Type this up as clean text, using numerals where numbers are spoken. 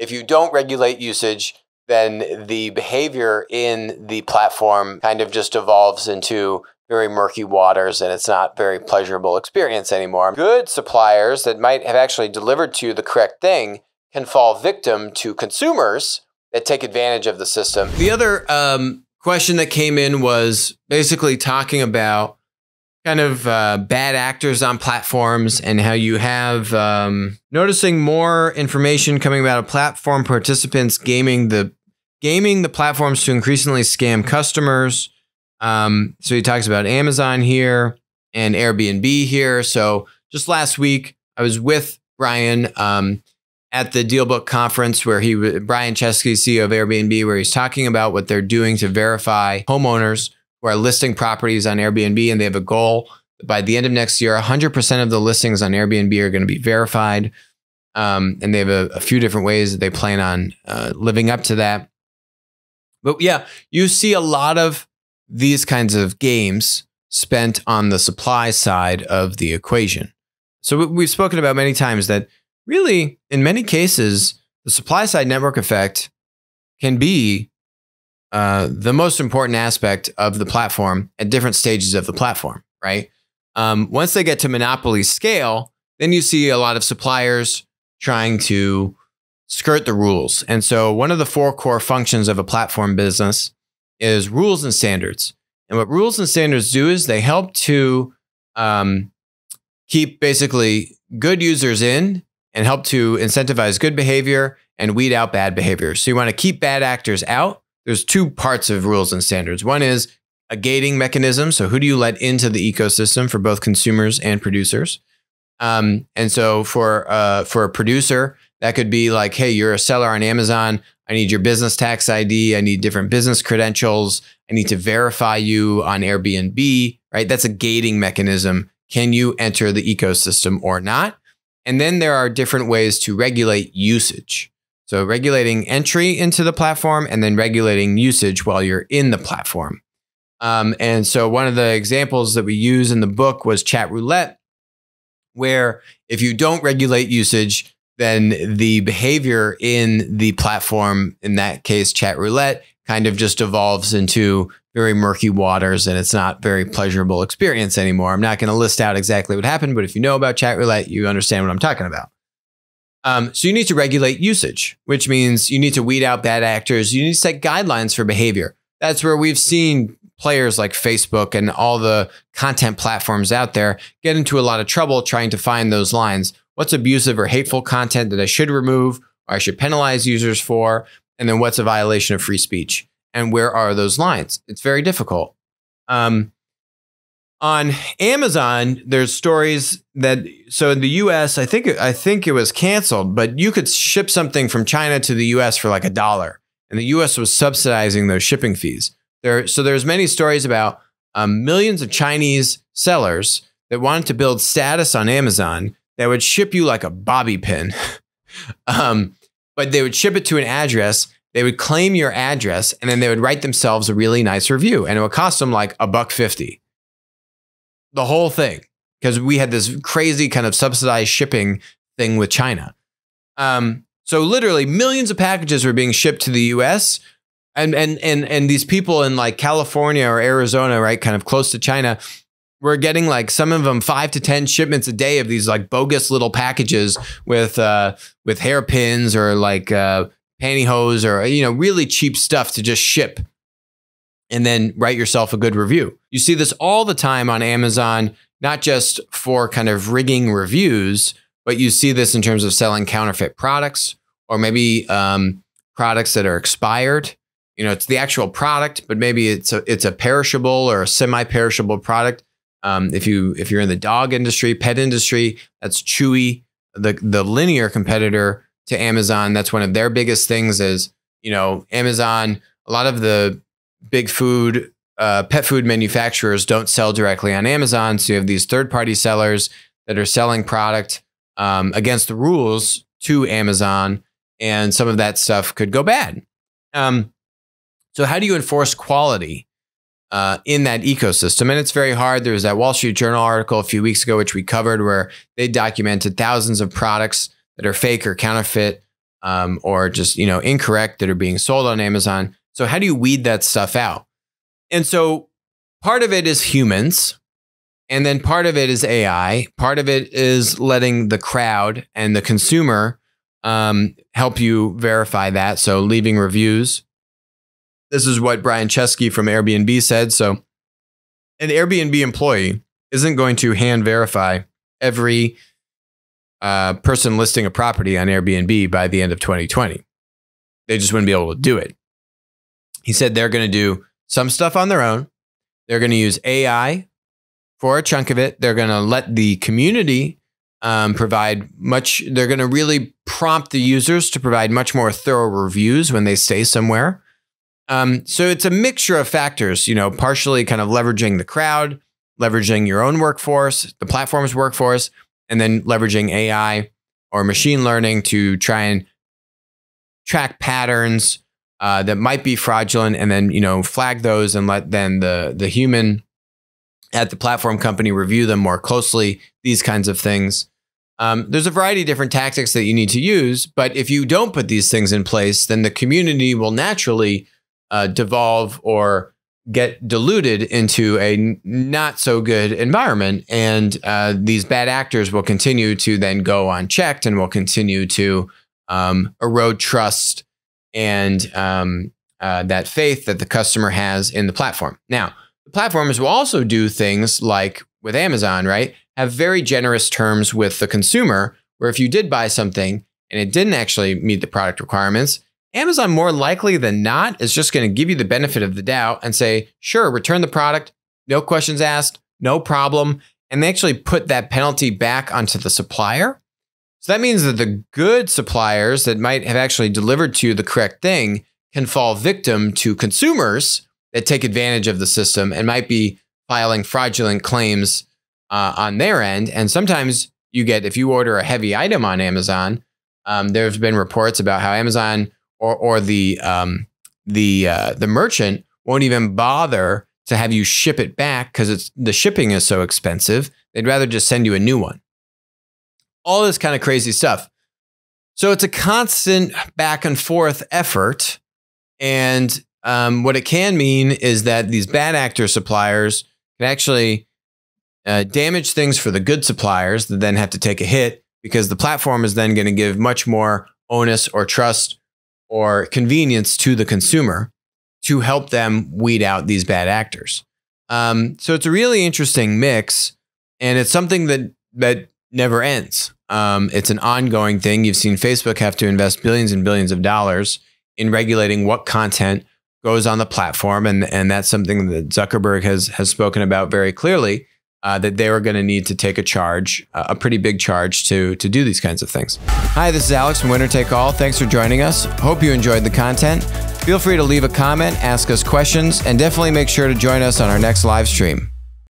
if you don't regulate usage, then the behavior in the platform kind of just evolves into very murky waters, and it's not a very pleasurable experience anymore. Good suppliers that might have actually delivered to you the correct thing can fall victim to consumers that take advantage of the system. The other question that came in was basically talking about kind of bad actors on platforms and how you have noticing more information coming about platform participants gaming the platforms to increasingly scam customers. So he talks about Amazon here and Airbnb here. So just last week, I was with Brian at the DealBook conference where Brian Chesky, CEO of Airbnb, where he's talking about what they're doing to verify homeowners who are listing properties on Airbnb, and they have a goal that by the end of next year, 100% of the listings on Airbnb are going to be verified. And they have a few different ways that they plan on living up to that. But yeah, you see a lot of these kinds of games spent on the supply side of the equation. So we've spoken about many times that really, in many cases, the supply side network effect can be the most important aspect of the platform at different stages of the platform, right? Once they get to monopoly scale, then you see a lot of suppliers trying to skirt the rules. And so one of the 4 core functions of a platform business is rules and standards. And what rules and standards do is they help to keep basically good users in and help to incentivize good behavior and weed out bad behavior. So you want to keep bad actors out. There's 2 parts of rules and standards. One is a gating mechanism. So who do you let into the ecosystem for both consumers and producers? And so for a producer, that could be like, hey, you're a seller on Amazon. I need your business tax ID. I need different business credentials. I need to verify you on Airbnb, right? That's a gating mechanism. Can you enter the ecosystem or not? And then there are different ways to regulate usage. So regulating entry into the platform and then regulating usage while you're in the platform. And so one of the examples that we use in the book was Chatroulette, where if you don't regulate usage, then the behavior in the platform, in that case, Chatroulette, kind of just evolves into very murky waters, and it's not a very pleasurable experience anymore. I'm not going to list out exactly what happened, but if you know about Chatroulette, you understand what I'm talking about. So you need to regulate usage, which means you need to weed out bad actors. You need to set guidelines for behavior. That's where we've seen players like Facebook and all the content platforms out there get into a lot of trouble trying to find those lines. What's abusive or hateful content that I should remove or I should penalize users for? And then what's a violation of free speech? And where are those lines? It's very difficult. On Amazon, there's stories that, so in the US, I think it was canceled, but you could ship something from China to the US for like $1. And the US was subsidizing those shipping fees. So there's many stories about millions of Chinese sellers that wanted to build status on Amazon that would ship you like a bobby pin. But they would ship it to an address. They would claim your address, and then they would write themselves a really nice review, and it would cost them like $1.50. The whole thing, because we had this crazy kind of subsidized shipping thing with China. So literally millions of packages were being shipped to the US, and these people in like California or Arizona, right, kind of close to China, were getting like some of them 5 to 10 shipments a day of these like bogus little packages with hairpins or like pantyhose or, you know, really cheap stuff to just ship and then write yourself a good review. You see this all the time on Amazon, not just for kind of rigging reviews, but you see this in terms of selling counterfeit products or maybe products that are expired. You know, it's the actual product, but maybe it's a perishable or a semi-perishable product. If you're in the dog industry, pet industry, that's Chewy, the linear competitor to Amazon. That's one of their biggest things is, you know, Amazon, a lot of the big food, pet food manufacturers don't sell directly on Amazon. So you have these third-party sellers that are selling product against the rules to Amazon, and some of that stuff could go bad. So how do you enforce quality in that ecosystem? And it's very hard. There was that Wall Street Journal article a few weeks ago, which we covered, where they documented thousands of products that are fake or counterfeit or just, incorrect that are being sold on Amazon. So how do you weed that stuff out? And so part of it is humans, and then part of it is AI. Part of it is letting the crowd and the consumer help you verify that. So leaving reviews. This is what Brian Chesky from Airbnb said. So an Airbnb employee isn't going to hand verify every person listing a property on Airbnb by the end of 2020. They just wouldn't be able to do it. He said they're going to do some stuff on their own. They're going to use AI for a chunk of it. They're going to let the community provide much. They're going to really prompt the users to provide much more thorough reviews when they stay somewhere. So it's a mixture of factors, partially kind of leveraging the crowd, leveraging your own workforce, the platform's workforce, and then leveraging AI or machine learning to try and track patterns that might be fraudulent, and then, flag those and let then the human at the platform company review them more closely, these kinds of things. There's a variety of different tactics that you need to use, but if you don't put these things in place, then the community will naturally devolve or get diluted into a not so good environment. And these bad actors will continue to then go unchecked and will continue to erode trust and that faith that the customer has in the platform. Now, the platforms will also do things like with Amazon, right? Have very generous terms with the consumer, where if you did buy something and it didn't actually meet the product requirements, Amazon more likely than not is just going to give you the benefit of the doubt and say, sure, return the product, no questions asked, no problem. And they actually put that penalty back onto the supplier. So that means that the good suppliers that might have actually delivered to you the correct thing can fall victim to consumers that take advantage of the system and might be filing fraudulent claims on their end. And sometimes you get, if you order a heavy item on Amazon, there's been reports about how Amazon or the merchant won't even bother to have you ship it back because the shipping is so expensive. They'd rather just send you a new one. All this kind of crazy stuff. So it's a constant back and forth effort. And what it can mean is that these bad actor suppliers can actually damage things for the good suppliers that then have to take a hit, because the platform is then going to give much more onus or trust or convenience to the consumer to help them weed out these bad actors. So it's a really interesting mix, and it's something that never ends. It's an ongoing thing. You've seen Facebook have to invest billions and billions of dollars in regulating what content goes on the platform, and that's something that Zuckerberg has spoken about very clearly, that they were going to need to take a charge, a pretty big charge to do these kinds of things. Hi, this is Alex from Winner Take All. Thanks for joining us. Hope you enjoyed the content. Feel free to leave a comment, ask us questions, and definitely make sure to join us on our next live stream.